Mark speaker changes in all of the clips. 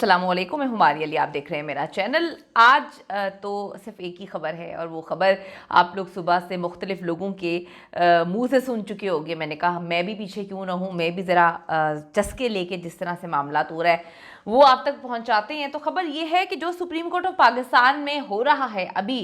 Speaker 1: अस्सलामुअलैकुम, मैं हुमारी अली, आप देख रहे हैं मेरा चैनल। आज तो सिर्फ एक ही ख़बर है और वो ख़बर आप लोग सुबह से मुख्तलिफ़ लोगों के मुंह से सुन चुके होंगे। मैंने कहा मैं भी पीछे क्यों ना हूँ, मैं भी ज़रा चस्के लेके जिस तरह से मामला हो रहा है वो आप तक पहुँचाते हैं। तो ख़बर ये है कि जो सुप्रीम कोर्ट ऑफ पाकिस्तान में हो रहा है अभी,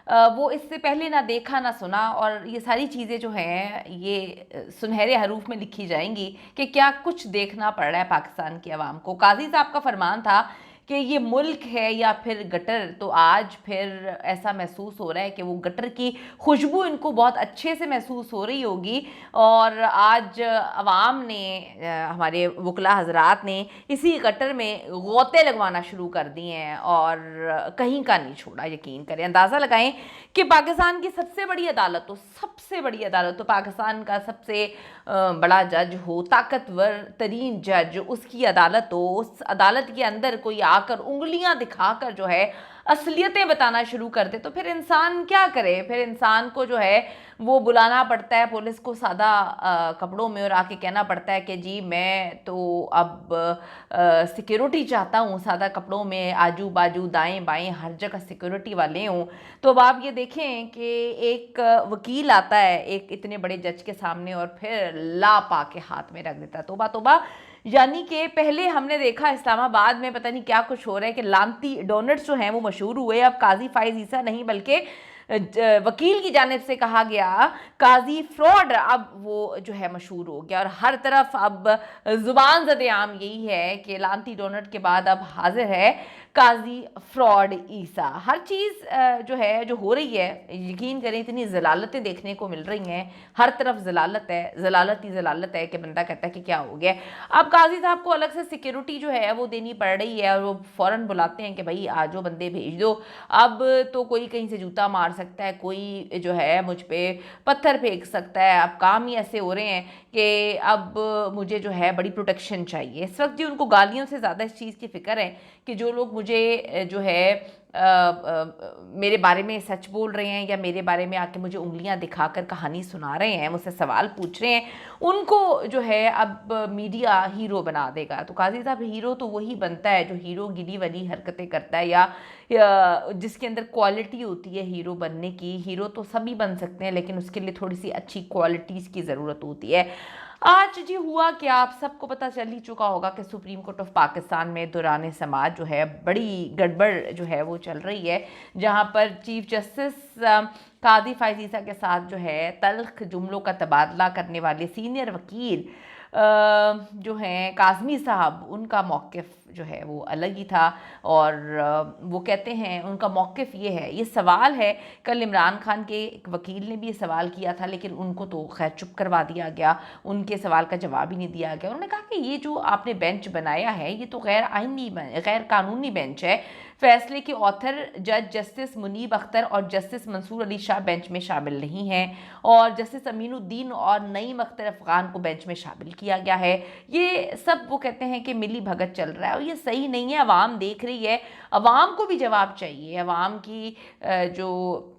Speaker 1: वो इससे पहले ना देखा ना सुना, और ये सारी चीज़ें जो हैं ये सुनहरे हरूफ में लिखी जाएंगी कि क्या कुछ देखना पड़ रहा है पाकिस्तान की आवाम को। काजी साहब का फरमान था कि ये मुल्क है या फिर गटर, तो आज फिर ऐसा महसूस हो रहा है कि वो गटर की खुशबू इनको बहुत अच्छे से महसूस हो रही होगी। और आज अवाम ने, हमारे वकला हजरात ने इसी गटर में गोते लगवाना शुरू कर दिए हैं और कहीं का नहीं छोड़ा। यकीन करें, अंदाज़ा लगाएं कि पाकिस्तान की सबसे बड़ी अदालत तो पाकिस्तान का सबसे बड़ा जज हो, ताकतवर तरीन जज, उसकी अदालत हो, उस अदालत के अंदर कोई आकर उंगलियां दिखाकर जो है असलियतें बताना शुरू कर दे, तो फिर इंसान क्या करे। फिर इंसान को जो है वो बुलाना पड़ता है पुलिस को सादा कपड़ों में और आके कहना पड़ता है कि जी मैं तो अब सिक्योरिटी चाहता हूँ, सादा कपड़ों में आजू बाजू दाएं बाएं हर जगह सिक्योरिटी वाले हूँ। तो अब आप ये देखें कि एक वकील आता है एक इतने बड़े जज के सामने और फिर ला पा के हाथ में रख देता है। तोबा तोबा, यानी कि पहले हमने देखा इस्लामाबाद में पता नहीं क्या कुछ हो रहा है कि लानती डोनट्स जो हैं वो मशहूर हुए। अब काजी फाइज ईसा नहीं बल्कि वकील की जानिब से कहा गया काजी फ्रॉड, अब वो जो है मशहूर हो गया और हर तरफ अब जुबान ज़दे आम यही है कि लानती डोनट के बाद अब हाजिर है काजी फ्रॉड ईसा। हर चीज़ जो है जो हो रही है, यकीन करें इतनी जलालतें देखने को मिल रही हैं, हर तरफ जलालत है, जलालत ही जलालत है कि बंदा कहता है कि क्या हो गया। अब काजी साहब को अलग से सिक्योरिटी जो है वो देनी पड़ रही है और वो फ़ौरन बुलाते हैं कि भाई आ जाओ, बंदे भेज दो। अब तो कोई कहीं से जूता मार सकता है, कोई जो है मुझ पर पत्थर फेंक सकता है। अब काम ही ऐसे हो रहे हैं कि अब मुझे जो है बड़ी प्रोटेक्शन चाहिए। इस वक्त जी उनको गालियों से ज़्यादा इस चीज़ की फ़िक्र है कि जो लोग मुझे जो है मेरे बारे में सच बोल रहे हैं या मेरे बारे में आके मुझे उंगलियां दिखाकर कहानी सुना रहे हैं, मुझसे सवाल पूछ रहे हैं, उनको जो है अब मीडिया हीरो बना देगा। तो काजी साहब हीरो तो वही बनता है जो हीरो गिरी वाली हरकतें करता है या जिसके अंदर क्वालिटी होती है हीरो बनने की। हीरो तो सभी बन सकते हैं लेकिन उसके लिए थोड़ी सी अच्छी क्वालिटीज़ की ज़रूरत होती है। आज जी हुआ कि आप सबको पता चल ही चुका होगा कि सुप्रीम कोर्ट ऑफ पाकिस्तान में दौरान समाज जो है बड़ी गड़बड़ जो है वो चल रही है, जहां पर चीफ जस्टिस काजी फाइज ईसा के साथ जो है तल्ख जुमलों का तबादला करने वाले सीनियर वकील जो हैं काज़मी साहब, उनका मौक़िफ़ जो है वो अलग ही था। और वो कहते हैं उनका मौक़िफ़ ये है, ये सवाल है, कल इमरान खान के एक वकील ने भी ये सवाल किया था लेकिन उनको तो खैर चुप करवा दिया गया, उनके सवाल का जवाब ही नहीं दिया गया। उन्होंने कहा कि ये जो आपने बेंच बनाया है ये तो गैर आइनी गैर कानूनी बेंच है। फैसले के ऑथर जज जस्टिस मुनीब अख्तर और जस्टिस मंसूर अली शाह बेंच में शामिल नहीं हैं और जस्टिस अमीनुद्दीन और नईम अख्तर अफ़गान को बेंच में शामिल किया गया है। ये सब वो कहते हैं कि मिली भगत चल रहा है और ये सही नहीं है। अवाम देख रही है, अवाम को भी जवाब चाहिए। अवाम की जो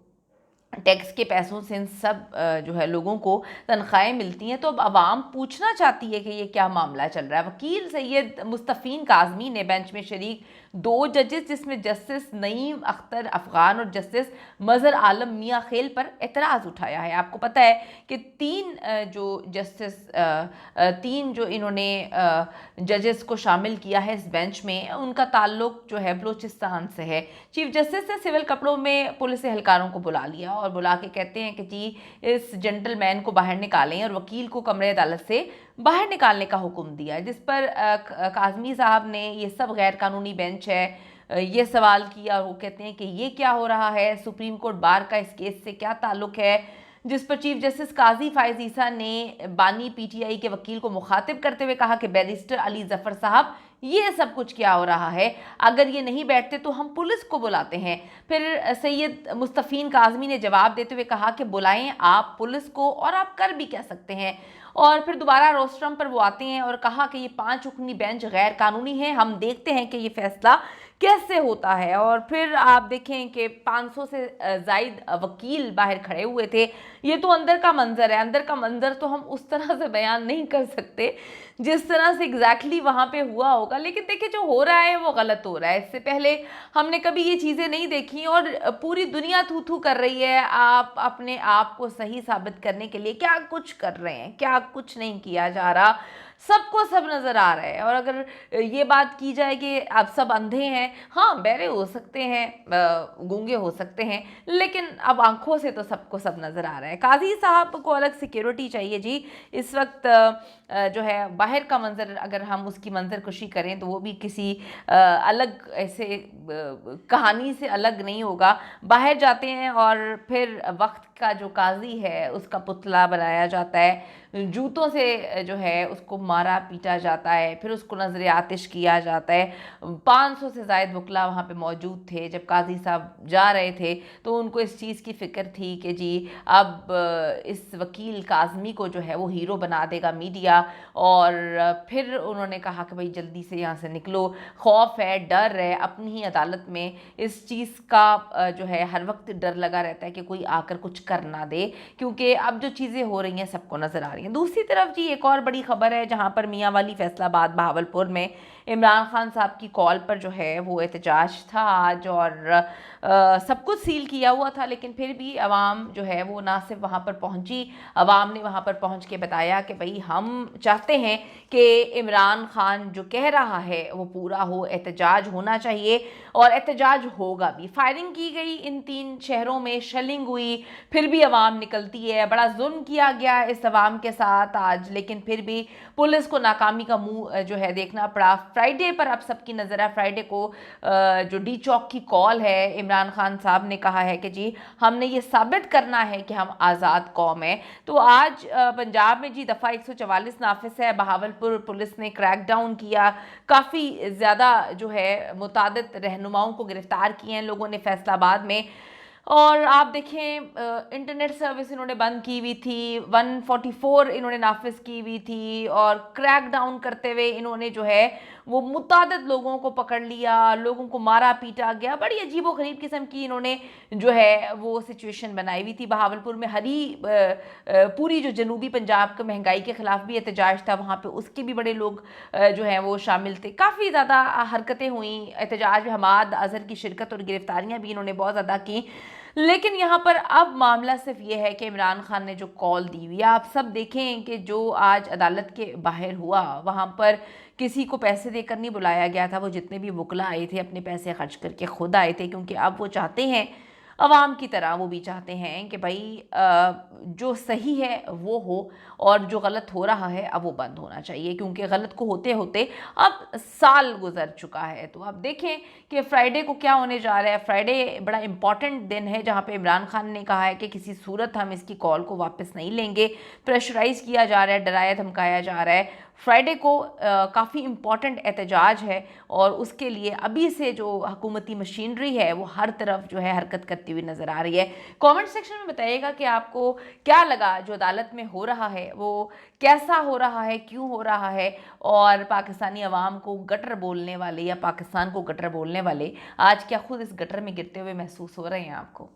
Speaker 1: टैक्स के पैसों से इन सब जो है लोगों को तनख्वाहें मिलती हैं, तो अब आवाम पूछना चाहती है कि ये क्या मामला चल रहा है। वकील सैयद मुस्तफ़ीन काज़मी ने बेंच में शरीक 2 जजेस जिसमें जस्टिस नईम अख्तर अफ़गान और जस्टिस मज़हर आलम मियाँ खेल पर एतराज़ उठाया है। आपको पता है कि 3 जो जस्टिस 3 जो इन्होंने जजेस को शामिल किया है इस बेंच में, उनका ताल्लुक जो है बलूचिस्तान से है। चीफ जस्टिस ने सिविल कपड़ों में पुलिस एहलकारों को बुला लिया और बुला के कहते हैं कि जी इस जेंटलमैन को बाहर निकालें और वकील को कमरे अदालत से बाहर निकालने का हुक्म दिया, जिस पर काज़मी साहब ने ये सब गैर कानूनी बेंच है ये सवाल किया और वो कहते हैं कि ये क्या हो रहा है, सुप्रीम कोर्ट बार का इस केस से क्या ताल्लुक है। जिस पर चीफ जस्टिस काजी फाइज ईसा ने बानी पीटीआई के वकील को मुखातिब करते हुए कहा कि बैरिस्टर अली जफर साहब ये सब कुछ क्या हो रहा है, अगर ये नहीं बैठते तो हम पुलिस को बुलाते हैं। फिर सैयद मुस्तफ़ीन काज़मी ने जवाब देते हुए कहा कि बुलाएं आप पुलिस को और आप कर भी कह सकते हैं। और फिर दोबारा रोस्ट्रम पर वो आते हैं और कहा कि ये 5 रुकनी बेंच गैर कानूनी है, हम देखते हैं कि ये फैसला कैसे होता है। और फिर आप देखें कि 500 से ज़ायद वकील बाहर खड़े हुए थे। ये तो अंदर का मंजर है, अंदर का मंजर तो हम उस तरह से बयान नहीं कर सकते जिस तरह से एग्जैक्टली वहाँ पे हुआ होगा, लेकिन देखिए जो हो रहा है वो गलत हो रहा है। इससे पहले हमने कभी ये चीज़ें नहीं देखी और पूरी दुनिया थू थू कर रही है। आप अपने आप को सही साबित करने के लिए क्या कुछ कर रहे हैं, क्या कुछ नहीं किया जा रहा, सबको सब नज़र आ रहा है। और अगर ये बात की जाए कि आप सब अंधे हैं, हाँ बहरे हो सकते हैं, गूंगे हो सकते हैं, लेकिन अब आंखों से तो सबको सब नज़र आ रहा है। काजी साहब को अलग सिक्योरिटी चाहिए जी। इस वक्त जो है बाहर का मंजर, अगर हम उसकी मंजर खुशी करें तो वो भी किसी अलग ऐसे कहानी से अलग नहीं होगा। बाहर जाते हैं और फिर वक्त का जो काजी है उसका पुतला बनाया जाता है, जूतों से जो है उसको मारा पीटा जाता है, फिर उसको नजर आतिश किया जाता है। 500 से ज़ायद वकला वहाँ पे मौजूद थे जब काजी साहब जा रहे थे, तो उनको इस चीज़ की फ़िक्र थी कि जी अब इस वकील काज़मी को जो है वो हीरो बना देगा मीडिया। और फिर उन्होंने कहा कि भाई जल्दी से यहाँ से निकलो, खौफ है, डर है, अपनी ही अदालत में इस चीज़ का जो है हर वक्त डर लगा रहता है कि कोई आकर कुछ कर ना दे, क्योंकि अब जो चीज़ें हो रही हैं सबको नज़र आ रही हैं। दूसरी तरफ जी एक और बड़ी खबर है जहाँ पर मियाँ वाली फैसलाबाद बहावलपुर में इमरान खान साहब की कॉल पर जो है वो एहतजाज था आज, और सब कुछ सील किया हुआ था, लेकिन फिर भी अवाम जो है वो ना सिर्फ वहाँ पर पहुँची, अवाम ने वहाँ पर पहुँच के बताया कि भाई हम चाहते हैं कि इमरान खान जो कह रहा है वो पूरा हो, एहतजाज होना चाहिए और एहतजाज होगा भी। फायरिंग की गई इन 3 शहरों में, शेलिंग हुई, फिर भी अवाम निकलती है। बड़ा जुल्म किया गया इस अवाम के साथ आज, लेकिन फिर भी पुलिस को नाकामी का मुंह जो है देखना पड़ा। फ्राइडे पर अब सबकी नज़र है, फ्राइडे को जो डी चौक की कॉल है, इमरान खान साहब ने कहा है कि जी हमने ये साबित करना है कि हम आज़ाद कौम है। तो आज पंजाब में जी दफ़ा 144 नाफिस है, बहावलपुर पुलिस ने क्रैक डाउन किया, काफ़ी ज़्यादा जो है मुतादिद रहनुमाओं को गिरफ्तार किए हैं लोगों ने फैसलाबाद में। और आप देखें इंटरनेट सर्विस इन्होंने बंद की हुई थी, 144 इन्होंने नाफिज की हुई थी, और क्रैक डाउन करते हुए इन्होंने जो है वो मुतादिद लोगों को पकड़ लिया, लोगों को मारा पीटा गया। बड़ी अजीब व गरीब किस्म की इन्होंने जो है वो सिचुएशन बनाई हुई थी। बहावलपुर में पूरी जो जनूबी पंजाब के महंगाई के खिलाफ भी एहतजाज था, वहाँ पे उसके भी बड़े लोग जो हैं वो शामिल थे। काफ़ी ज़्यादा हरकतें हुई एहतजाज में, हमाद अजहर की शिरकत और गिरफ्तारियाँ भी इन्होंने बहुत ज़्यादा की। लेकिन यहाँ पर अब मामला सिर्फ ये है कि इमरान खान ने जो कॉल दी हुई है, आप सब देखें कि जो आज अदालत के बाहर हुआ वहाँ पर किसी को पैसे देकर नहीं बुलाया गया था। वो जितने भी वकला आए थे अपने पैसे खर्च करके खुद आए थे, क्योंकि अब वो चाहते हैं अवाम की तरह, वो भी चाहते हैं कि भाई जो सही है वो हो और जो गलत हो रहा है अब वो बंद होना चाहिए, क्योंकि गलत को होते होते अब साल गुजर चुका है। तो आप देखें कि फ्राइडे को क्या होने जा रहा है। फ्राइडे बड़ा इंपॉर्टेंट दिन है जहां पे इमरान खान ने कहा है कि किसी सूरत हम इसकी कॉल को वापस नहीं लेंगे। प्रेशराइज किया जा रहा है, डराया धमकाया जा रहा है। फ्राइडे को काफ़ी इम्पॉर्टेंट एहतजाज है, और उसके लिए अभी से जो हुकूमती मशीनरी है वो हर तरफ जो है हरकत करती हुई नज़र आ रही है। कमेंट सेक्शन में बताइएगा कि आपको क्या लगा जो अदालत में हो रहा है वो कैसा हो रहा है, क्यों हो रहा है, और पाकिस्तानी अवाम को गटर बोलने वाले या पाकिस्तान को गटर बोलने वाले आज क्या खुद इस गटर में गिरते हुए महसूस हो रहे हैं आपको।